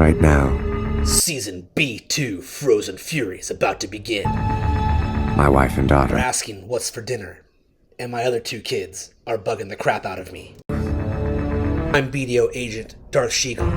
right now. Season B2 Frozen Fury is about to begin. My wife and We're daughter. asking what's for dinner, and my other two kids are bugging the crap out of me. I'm BDO agent Darth Shigon.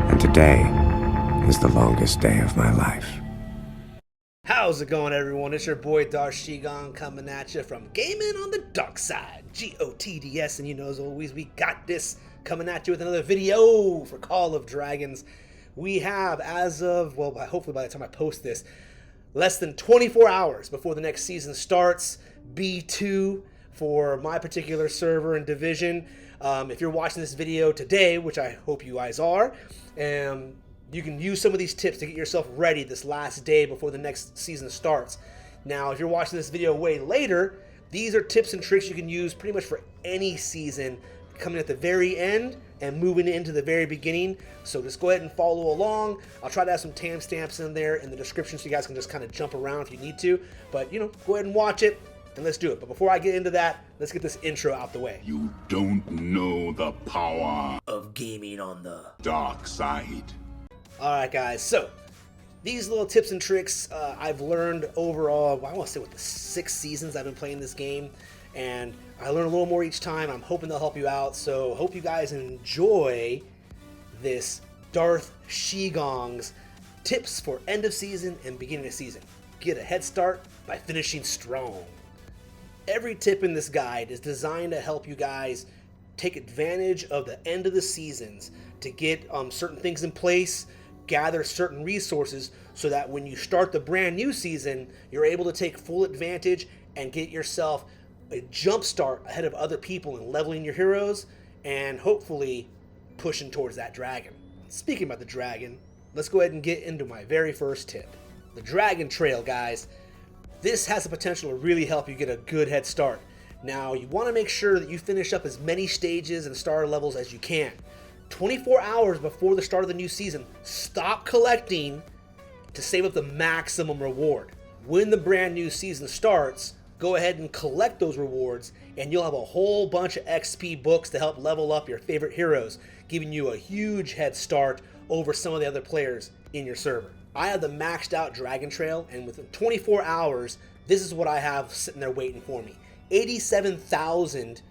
And today is the longest day of my life. How's it going, everyone? It's your boy Darth Shigon coming at you from Gaming on the Dark Side, GOTDS, and you know, as always, we got this coming at you with another video for Call of Dragons. We have, as of, well, hopefully by the time I post this, less than 24 hours before the next season starts, B2 for my particular server and division. If you're watching this video today, which I hope you guys are, you can use some of these tips to get yourself ready this last day before the next season starts. Now, if you're watching this video way later, these are tips and tricks you can use pretty much for any season, coming at the very end and moving into the very beginning. So just go ahead and follow along. I'll try to have some timestamps in there in the description so you guys can just kind of jump around if you need to. But, you know, go ahead and watch it and let's do it. But before I get into that, let's get this intro out the way. You don't know the power Of gaming on the dark side. Alright guys, so these little tips and tricks I've learned overall, I want to say the 6 seasons I've been playing this game, and I learn a little more each time. I'm hoping they'll help you out, so hope you guys enjoy this Darth Shigong's tips for end of season and beginning of season. Get a head start by finishing strong. Every tip in this guide is designed to help you guys take advantage of the end of the seasons to get certain things in place, gather certain resources so that when you start the brand new season, you're able to take full advantage and get yourself a jump start ahead of other people in leveling your heroes and hopefully pushing towards that dragon. Speaking about the dragon, let's go ahead and get into my very first tip. The Dragon Trail, guys. This has the potential to really help you get a good head start. Now, you want to make sure that you finish up as many stages and starter levels as you can. 24 hours before the start of the new season, stop collecting to save up the maximum reward. When the brand new season starts, go ahead and collect those rewards and you'll have a whole bunch of XP books to help level up your favorite heroes, giving you a huge head start over some of the other players in your server. I have the maxed out Dragon Trail, and within 24 hours, this is what I have sitting there waiting for me. 87,000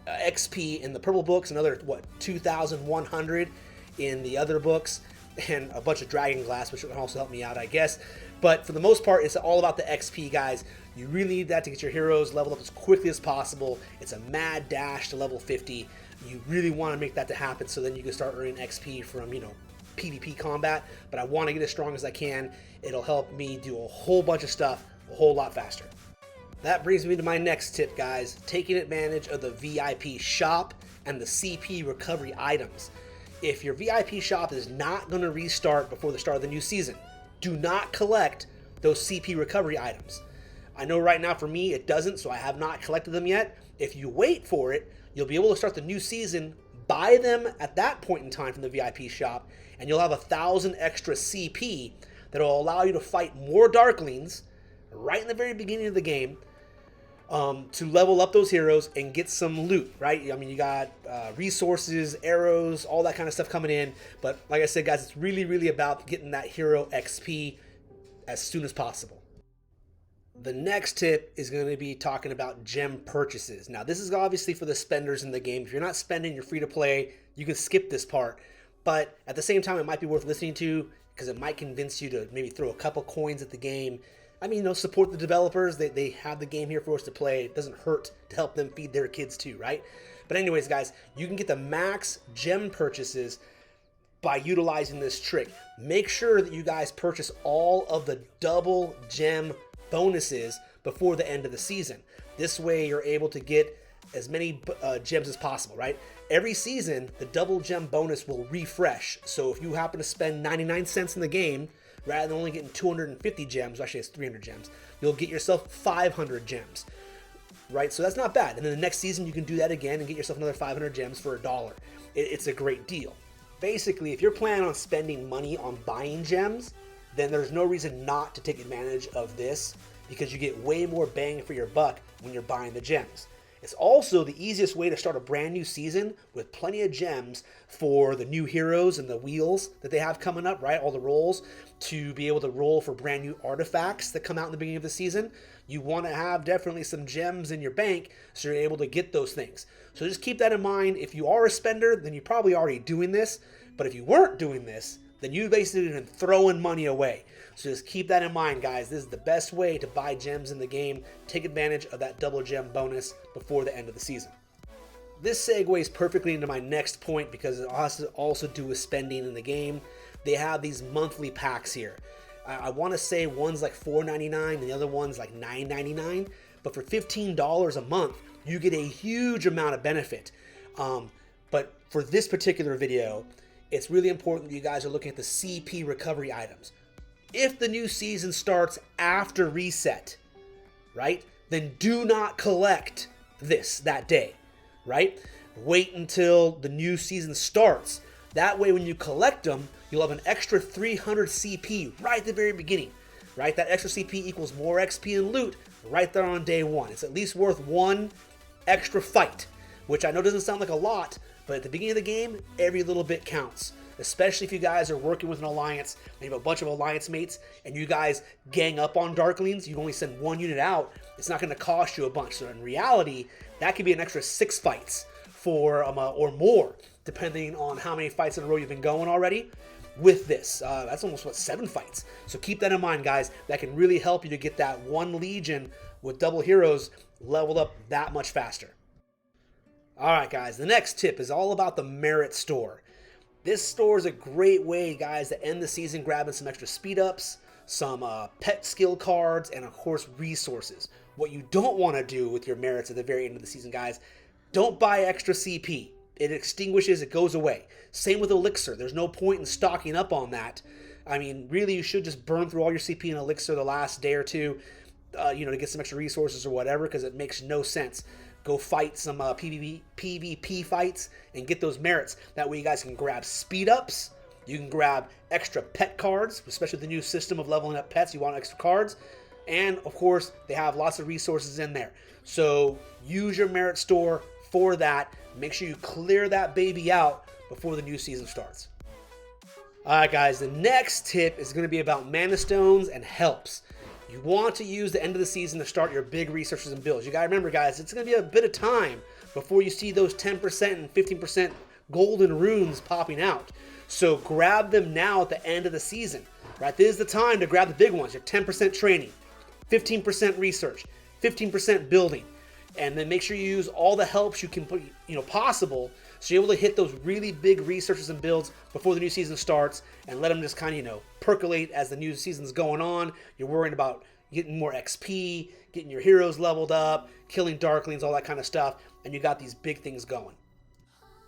XP in the purple books, another 2,100 in the other books, and a bunch of dragon glass, which will also help me out, I guess. But for the most part, it's all about the XP, guys. You really need that to get your heroes leveled up as quickly as possible. It's a mad dash to level 50. You really want to make that to happen so then you can start earning XP from, you know, PvP combat. But I want to get as strong as I can. It'll help me do a whole bunch of stuff a whole lot faster. That brings me to my next tip, guys, taking advantage of the VIP shop and the CP recovery items. If your VIP shop is not going to restart before the start of the new season, do not collect those CP recovery items. I know right now for me it doesn't, so I have not collected them yet. If you wait for it, you'll be able to start the new season, buy them at that point in time from the VIP shop, and you'll have 1,000 extra CP that will allow you to fight more Darklings right in the very beginning of the game, to level up those heroes and get some loot, right? I mean, you got resources, arrows, all that kind of stuff coming in. But like I said, guys, it's really, really about getting that hero XP as soon as possible. The next tip is going to be talking about gem purchases. Now, this is obviously for the spenders in the game. If you're not spending, you're free to play. You can skip this part. But at the same time, it might be worth listening to because it might convince you to maybe throw a couple coins at the game. I mean, you know, support the developers. They have the game here for us to play. It doesn't hurt to help them feed their kids too, right? But anyways, guys, you can get the max gem purchases by utilizing this trick. Make sure that you guys purchase all of the double gem bonuses before the end of the season. This way, you're able to get as many gems as possible, right? Every season, the double gem bonus will refresh. So if you happen to spend 99 cents in the game, rather than only getting 250 gems, actually it's 300 gems, you'll get yourself 500 gems, right? So that's not bad. And then the next season, you can do that again and get yourself another 500 gems for $1. It's a great deal. Basically, if you're planning on spending money on buying gems, then there's no reason not to take advantage of this because you get way more bang for your buck when you're buying the gems. It's also the easiest way to start a brand new season with plenty of gems for the new heroes and the wheels that they have coming up, right? All the rolls to be able to roll for brand new artifacts that come out in the beginning of the season. You want to have definitely some gems in your bank so you're able to get those things. So just keep that in mind. If you are a spender, then you're probably already doing this. But if you weren't doing this, then you basically been throwing money away. So just keep that in mind, guys. This is the best way to buy gems in the game. Take advantage of that double gem bonus before the end of the season. This segues perfectly into my next point because it has to also do with spending in the game. They have these monthly packs here. I want to say one's like $4.99 and the other one's like $9.99. But for $15 a month, you get a huge amount of benefit. But for this particular video, it's really important that you guys are looking at the CP recovery items. If the new season starts after reset, right, then do not collect this that day, right? Wait until the new season starts. That way when you collect them, you'll have an extra 300 CP right at the very beginning, right? That extra CP equals more XP and loot right there on day one. It's at least worth one extra fight, which I know doesn't sound like a lot, but at the beginning of the game, every little bit counts. Especially if you guys are working with an alliance and you have a bunch of alliance mates and you guys gang up on Darklings, you only send one unit out, it's not going to cost you a bunch. So in reality, that could be an extra 6 fights for or more, depending on how many fights in a row you've been going already with this. That's almost, 7 fights. So keep that in mind, guys. That can really help you to get that one Legion with double heroes leveled up that much faster. All right, guys, the next tip is all about the merit store. This store is a great way, guys, to end the season grabbing some extra speed ups, some pet skill cards, and of course resources. What you don't want to do with your merits at the very end of the season, guys, don't buy extra CP. It extinguishes, it goes away. Same with Elixir. There's no point in stocking up on that. I mean, really, you should just burn through all your CP in Elixir the last day or two, to get some extra resources or whatever, because it makes no sense. Go fight some PvP fights and get those merits. That way you guys can grab speed ups. You can grab extra pet cards, especially with the new system of leveling up pets. You want extra cards. And of course, they have lots of resources in there. So use your merit store for that. Make sure you clear that baby out before the new season starts. Alright guys, the next tip is going to be about Manastones and helps. You want to use the end of the season to start your big researches and builds. You got to remember, guys, it's going to be a bit of time before you see those 10% and 15% golden runes popping out. So grab them now at the end of the season, right? This is the time to grab the big ones. Your 10% training, 15% research, 15% building, and then make sure you use all the helps you can put, possible, so you're able to hit those really big researches and builds before the new season starts, and let them just kind of, percolate as the new season's going on. You're worrying about getting more XP, getting your heroes leveled up, killing Darklings, all that kind of stuff, and you got these big things going.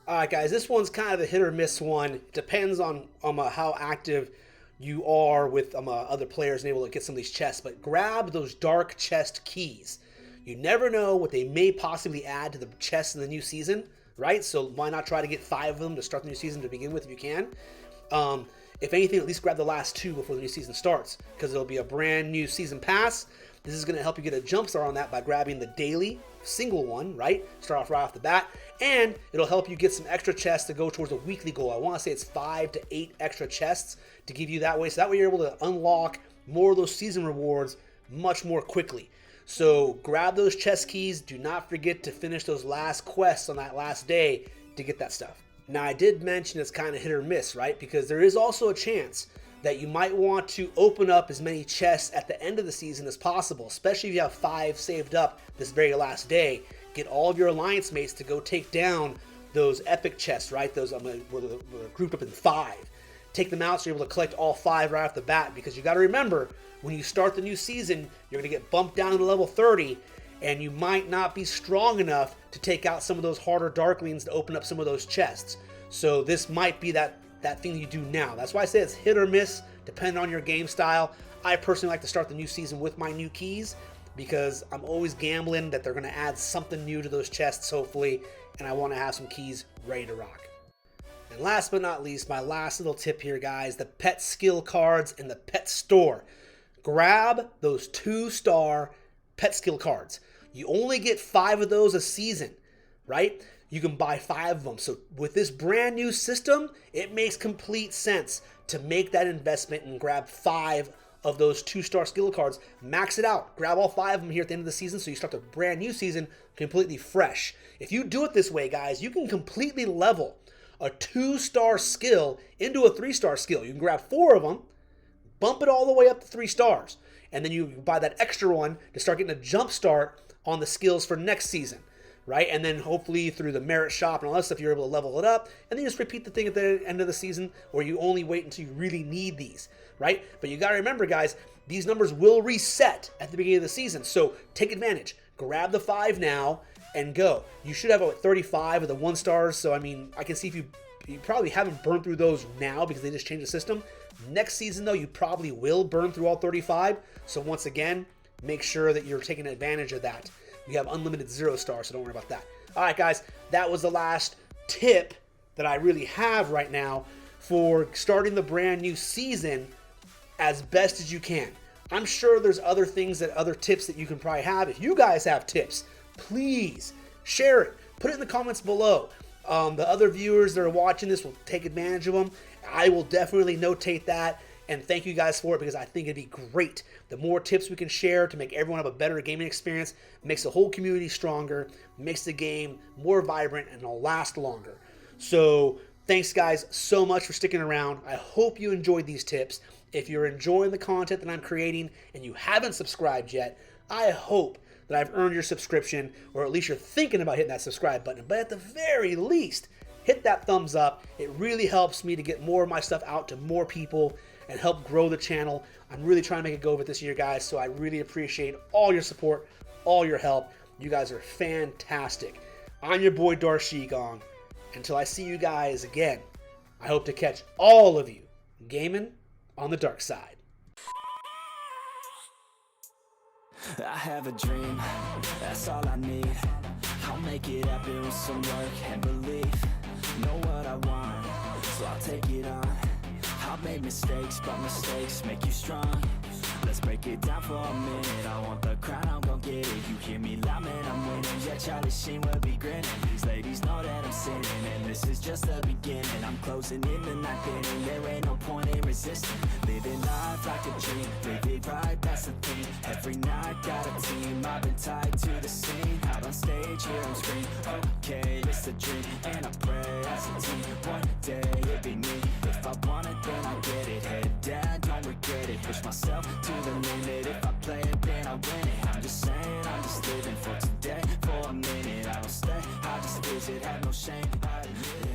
Alright guys, this one's kind of a hit or miss one. It depends on how active you are with other players and able to get some of these chests, but grab those dark chest keys. You never know what they may possibly add to the chests in the new season, right? So why not try to get 5 of them to start the new season to begin with if you can? If anything, at least grab the last 2 before the new season starts, because it'll be a brand new season pass. This is going to help you get a jump start on that by grabbing the daily single one, right? Start off right off the bat, and it'll help you get some extra chests to go towards a weekly goal. I want to say it's 5 to 8 extra chests to give you that way, so that way you're able to unlock more of those season rewards much more quickly. So grab those chest keys. Do not forget to finish those last quests on that last day to get that stuff. Now, I did mention it's kind of hit or miss, right? Because there is also a chance that you might want to open up as many chests at the end of the season as possible, especially if you have 5 saved up this very last day. Get all of your alliance mates to go take down those epic chests, right? Those were grouped up in 5. Take them out so you're able to collect all 5 right off the bat, because you got to remember, when you start the new season, you're going to get bumped down to level 30, and you might not be strong enough to take out some of those harder Darklings to open up some of those chests. So this might be that thing you do now. That's why I say it's hit or miss, depending on your game style. I personally like to start the new season with my new keys, because I'm always gambling that they're going to add something new to those chests, hopefully, and I want to have some keys ready to rock. And last but not least, my last little tip here, guys, the pet skill cards in the pet store. Grab those 2-star pet skill cards. You only get 5 of those a season, right? You can buy 5 of them. So with this brand new system, it makes complete sense to make that investment and grab 5 of those 2-star skill cards, max it out, grab all 5 of them here at the end of the season so you start the brand new season completely fresh. If you do it this way, guys, you can completely level a 2-star skill into a 3-star skill. You can grab 4 of them, bump it all the way up to 3 stars, and then you buy that extra one to start getting a jump start on the skills for next season, right? And then hopefully through the merit shop and all that stuff, you're able to level it up, and then you just repeat the thing at the end of the season, or you only wait until you really need these, right? But you got to remember, guys, these numbers will reset at the beginning of the season, so take advantage. Grab the 5 now and go. You should have 35 of the 1 stars, so I mean, I can see if you probably haven't burned through those now because they just changed the system. Next season, though, you probably will burn through all 35, so once again, make sure that you're taking advantage of that. You have unlimited 0 stars, so don't worry about that. All right, guys, that was the last tip that I really have right now for starting the brand new season as best as you can. I'm sure there's other tips that you can probably have. If you guys have tips, please share it. Put it in the comments below. The other viewers that are watching this will take advantage of them. I will definitely notate that. And thank you guys for it because I think it'd be great. The more tips we can share to make everyone have a better gaming experience makes the whole community stronger, makes the game more vibrant, and it'll last longer. So thanks, guys, so much for sticking around. I hope you enjoyed these tips. If you're enjoying the content that I'm creating and you haven't subscribed yet, I hope that I've earned your subscription, or at least you're thinking about hitting that subscribe button. But at the very least, hit that thumbs up. It really helps me to get more of my stuff out to more people and help grow the channel. I'm really trying to make it go over this year, guys, so I really appreciate all your support, all your help. You guys are fantastic. I'm your boy Darth Shigong. Until I see you guys again, I hope to catch all of you gaming on the dark side. I have a dream, that's all I need. I'll make it happen with some work and belief. Know what I want, so I'll take it on. I'll make mistakes, but mistakes make you strong. Let's break it down for a minute. I want the crown, I'm gon' get it. You hear me loud, man, I'm winning. Yeah, Charlie Sheen will be grinning. These ladies know that I'm sinning, and this is just the beginning. I'm closing in the ninth inning. There ain't no point in resisting. Living life like a dream, live it right, that's the thing. Every night got a team, I've been tied to the scene. Out on stage, here on screen. Okay, it's a dream, and I pray as a team. One day it'll be me. If I want it, then I get it. Head down, don't regret it. Push myself to the limit. If I play it, then I win it. I'm just saying, I'm just living for today. For a minute, I don't stay, I just visit. Have no shame, I admit it.